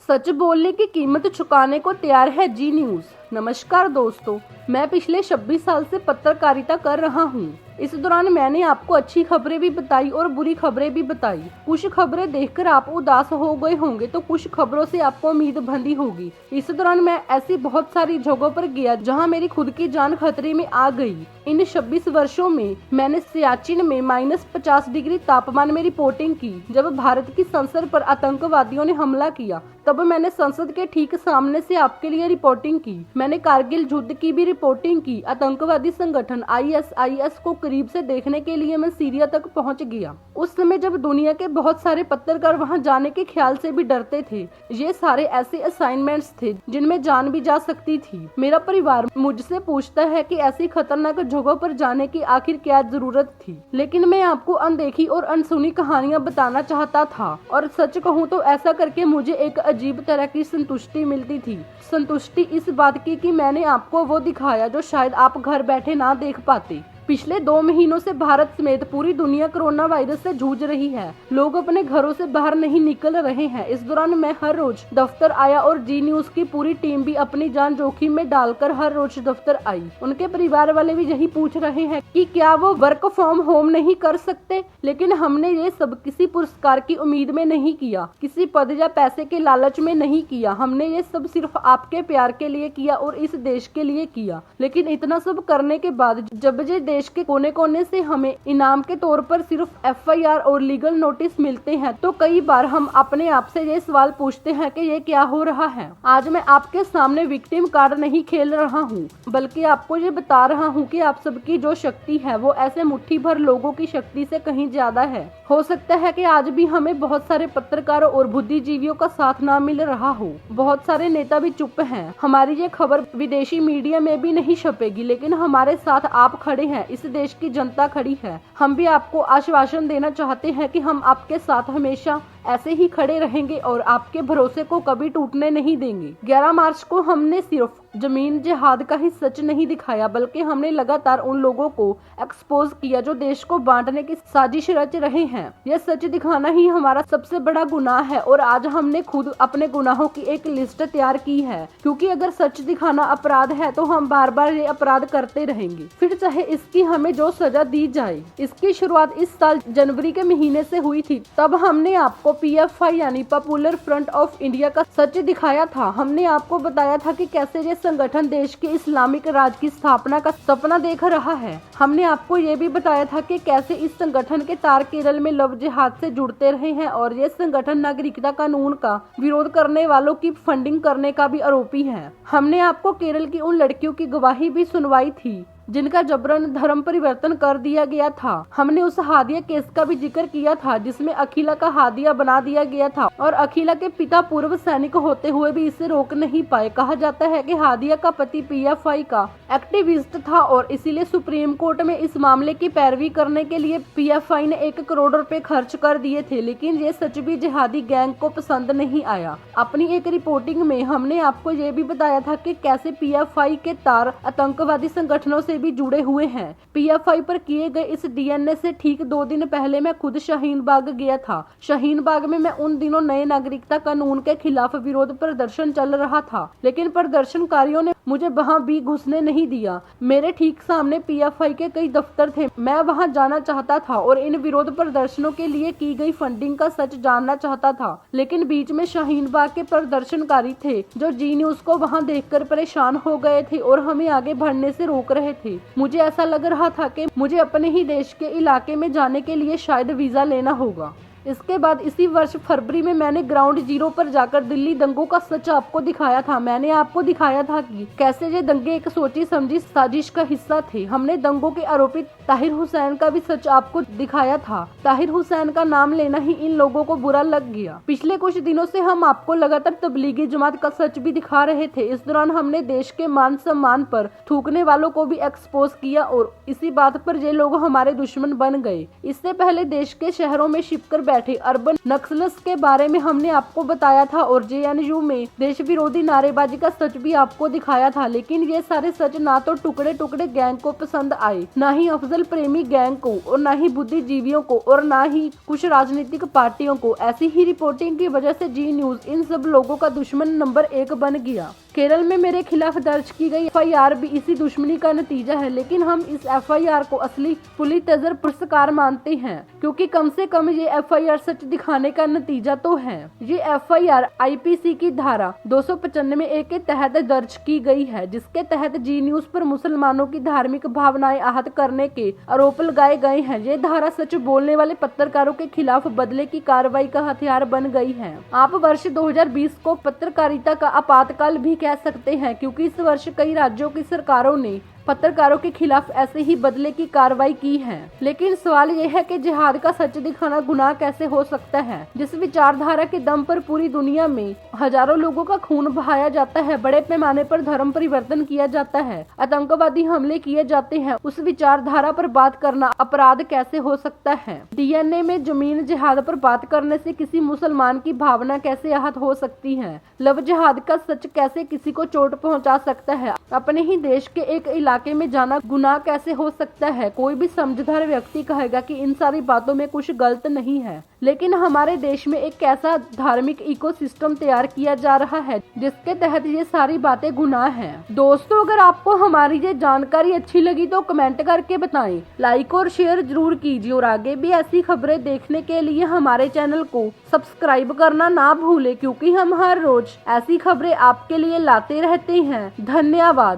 सच बोलने की कीमत चुकाने को तैयार है जी न्यूज। नमस्कार दोस्तों, मैं पिछले 26 साल से पत्रकारिता कर रहा हूं। इस दौरान मैंने आपको अच्छी खबरें भी बताई और बुरी खबरें भी बताई। कुछ खबरें देखकर आप उदास हो गए होंगे तो कुछ खबरों से आपको उम्मीद बंधी होगी। इस दौरान मैं ऐसी बहुत सारी जगहों पर गया जहां मेरी खुद की जान खतरे में आ गई। इन 26 वर्षों में मैंने सियाचिन में -50 डिग्री तापमान में रिपोर्टिंग की। जब भारत की संसद पर आतंकवादियों ने हमला किया तब मैंने संसद के ठीक सामने से आपके लिए रिपोर्टिंग की। मैंने कारगिल युद्ध की भी रिपोर्टिंग की। आतंकवादी संगठन ISIS को करीब से देखने के लिए मैं सीरिया तक पहुंच गया। उस समय जब दुनिया के बहुत सारे पत्रकार वहां जाने के ख्याल से भी डरते थे। ये सारे ऐसे असाइनमेंट्स थे जिनमें जान भी जा सकती थी। मेरा परिवार मुझसे पूछता है कि ऐसी खतरनाक जगहों पर जाने की आखिर क्या जरूरत थी, लेकिन मैं आपको अनदेखी और अनसुनी कहानियां बताना चाहता था। और सच कहूँ तो ऐसा करके मुझे एक अजीब तरह की संतुष्टि मिलती थी। संतुष्टि इस बात की कि मैंने आपको वो दिखाया जो शायद आप घर बैठे ना देख पाते। पिछले 2 महीनों से भारत समेत पूरी दुनिया कोरोना वायरस से जूझ रही है। लोग अपने घरों से बाहर नहीं निकल रहे हैं। इस दौरान मैं हर रोज दफ्तर आया और जी न्यूज की पूरी टीम भी अपनी जान जोखिम में डालकर हर रोज दफ्तर आई। उनके परिवार वाले भी यही पूछ रहे हैं कि क्या वो वर्क फ्रॉम होम नहीं कर सकते, लेकिन हमने ये सब किसी पुरस्कार की उम्मीद में नहीं किया, किसी पद या पैसे के लालच में नहीं किया। हमने ये सब सिर्फ आपके प्यार के लिए किया और इस देश के लिए किया। लेकिन इतना सब करने के बाद जब ये देश के कोने कोने से हमें इनाम के तौर पर सिर्फ FIR और लीगल नोटिस मिलते हैं तो कई बार हम अपने आप से ये सवाल पूछते हैं कि ये क्या हो रहा है। आज मैं आपके सामने विक्टिम कार्ड नहीं खेल रहा हूँ, बल्कि आपको ये बता रहा हूँ कि आप सबकी जो शक्ति है वो ऐसे मुट्ठी भर लोगों की शक्ति से कहीं ज्यादा है। हो सकता है कि आज भी हमें बहुत सारे पत्रकारों और बुद्धिजीवियों का साथ ना मिल रहा हो। बहुत सारे नेता भी चुप हैं। हमारी ये खबर विदेशी मीडिया में भी नहीं छपेगी, लेकिन हमारे साथ आप खड़े हैं। इस देश की जनता खड़ी है। हम भी आपको आश्वासन देना चाहते हैं कि हम आपके साथ हमेशा ऐसे ही खड़े रहेंगे और आपके भरोसे को कभी टूटने नहीं देंगे। 11 मार्च को हमने सिर्फ जमीन जिहाद का ही सच नहीं दिखाया, बल्कि हमने लगातार उन लोगों को एक्सपोज किया जो देश को बांटने की साजिश रच रहे हैं। यह सच दिखाना ही हमारा सबसे बड़ा गुनाह है और आज हमने खुद अपने गुनाहों की एक लिस्ट तैयार की है, क्योंकि अगर सच दिखाना अपराध है तो हम बार बार ये अपराध करते रहेंगे, फिर चाहे इसकी हमें जो सजा दी जाए। इसकी शुरुआत इस साल जनवरी के महीने से हुई थी। तब हमने आपको PFI यानी पॉपुलर फ्रंट ऑफ इंडिया का सच दिखाया था। हमने आपको बताया था कि कैसे ये संगठन देश के इस्लामिक राज की स्थापना का सपना देख रहा है। हमने आपको ये भी बताया था कि कैसे इस संगठन के तार केरल में लव जिहाद से जुड़ते रहे हैं और ये संगठन नागरिकता कानून का विरोध करने वालों की फंडिंग करने का भी आरोपी है। हमने आपको केरल की उन लड़कियों की गवाही भी सुनवाई थी जिनका जबरन धर्म परिवर्तन कर दिया गया था। हमने उस हादिया केस का भी जिक्र किया था जिसमें अखिला का हादिया बना दिया गया था और अखिला के पिता पूर्व सैनिक होते हुए भी इसे रोक नहीं पाए। कहा जाता है कि हादिया का पति PFI का एक्टिविस्ट था और इसीलिए सुप्रीम कोर्ट में इस मामले की पैरवी करने के लिए PFI ने 1 करोड़ रुपए खर्च कर दिए थे, लेकिन ये सच भी जिहादी गैंग को पसंद नहीं आया। अपनी एक रिपोर्टिंग में हमने आपको ये भी बताया था कि कैसे PFI के तार आतंकवादी संगठनों से भी जुड़े हुए हैं। PFI पर किए गए इस DNA से ठीक 2 दिन पहले मैं खुद शाहीन बाग गया था। शाहीन बाग में मैं उन दिनों नए नागरिकता कानून के खिलाफ विरोध प्रदर्शन चल रहा था, लेकिन प्रदर्शनकारियों ने मुझे वहां भी घुसने नहीं दिया। मेरे ठीक सामने PFI के कई दफ्तर थे। मैं वहां जाना चाहता था और इन विरोध प्रदर्शनों के लिए की गई फंडिंग का सच जानना चाहता था, लेकिन बीच में शाहीन बाग के प्रदर्शनकारी थे जो जी न्यूज को वहां देखकर परेशान हो गए थे और हमें आगे बढ़ने से रोक रहे थे। मुझे ऐसा लग रहा था कि मुझे अपने ही देश के इलाके में जाने के लिए शायद वीजा लेना होगा। इसके बाद इसी वर्ष फरवरी में मैंने ग्राउंड जीरो पर जाकर दिल्ली दंगों का सच आपको दिखाया था। मैंने आपको दिखाया था कि कैसे ये दंगे एक सोची समझी साजिश का हिस्सा थे। हमने दंगों के आरोपी ताहिर हुसैन का भी सच आपको दिखाया था। ताहिर हुसैन का नाम लेना ही इन लोगों को बुरा लग गया। पिछले कुछ दिनों से हम आपको लगातार तबलीगी जमात का सच भी दिखा रहे थे। इस दौरान हमने देश के मान सम्मान पर थूकने वालों को भी एक्सपोज किया और इसी बात पर ये लोग हमारे दुश्मन बन गए। इससे पहले देश के शहरों में छिपकर बैठे अर्बन नक्सल्स के बारे में हमने आपको बताया था और जेएनयू में देश विरोधी नारेबाजी का सच भी आपको दिखाया था, लेकिन ये सारे सच ना तो टुकड़े टुकड़े गैंग को पसंद आए, ना ही अफजल प्रेमी गैंग को, और ना ही बुद्धिजीवियों को, और ना ही कुछ राजनीतिक पार्टियों को। ऐसी ही रिपोर्टिंग की वजह से जी न्यूज इन सब लोगों का दुश्मन नंबर 1 बन गया। केरल में मेरे खिलाफ दर्ज की गई एफआईआर भी इसी दुश्मनी का नतीजा है, लेकिन हम इस एफआईआर को असली पुलितेजर पुरस्कार मानते हैं, क्योंकि कम से कम ये एफआईआर सच दिखाने का नतीजा तो है। ये एफआईआर आईपीसी की धारा 295A के तहत दर्ज की गई है, जिसके तहत जी न्यूज पर मुसलमानों की धार्मिक भावनाएं आहत करने के आरोप लगाए गए हैं। ये धारा सच बोलने वाले पत्रकारों के खिलाफ बदले की कार्रवाई का हथियार बन गई है। आप वर्ष 2020 को पत्रकारिता का आपातकाल भी कह सकते हैं, क्योंकि इस वर्ष कई राज्यों की सरकारों ने पत्रकारों के खिलाफ ऐसे ही बदले की कार्रवाई की है। लेकिन सवाल यह है कि जिहाद का सच दिखाना गुनाह कैसे हो सकता है, जिस विचारधारा के दम पर पूरी दुनिया में हजारों लोगों का खून बहाया जाता है, बड़े पैमाने पर धर्म परिवर्तन किया जाता है, आतंकवादी हमले किए जाते हैं, उस विचारधारा पर बात करना अपराध कैसे हो सकता है? डीएनए में जमीन जिहाद पर बात करने से किसी मुसलमान की भावना कैसे आहत हो सकती है? लव जिहाद का सच कैसे किसी को चोट पहुंचा सकता है? अपने ही देश के एक इलाके में जाना गुनाह कैसे हो सकता है? कोई भी समझदार व्यक्ति कहेगा कि इन सारी बातों में कुछ गलत नहीं है, लेकिन हमारे देश में एक ऐसा धार्मिक इकोसिस्टम तैयार किया जा रहा है जिसके तहत ये सारी बातें गुनाह हैं। दोस्तों, अगर आपको हमारी ये जानकारी अच्छी लगी तो कमेंट करके बताएं, लाइक और शेयर जरूर कीजिए, और आगे भी ऐसी खबरें देखने के लिए हमारे चैनल को सब्सक्राइब करना ना भूलें, क्योंकि हम हर रोज ऐसी खबरें आपके लिए लाते रहते हैं। धन्यवाद।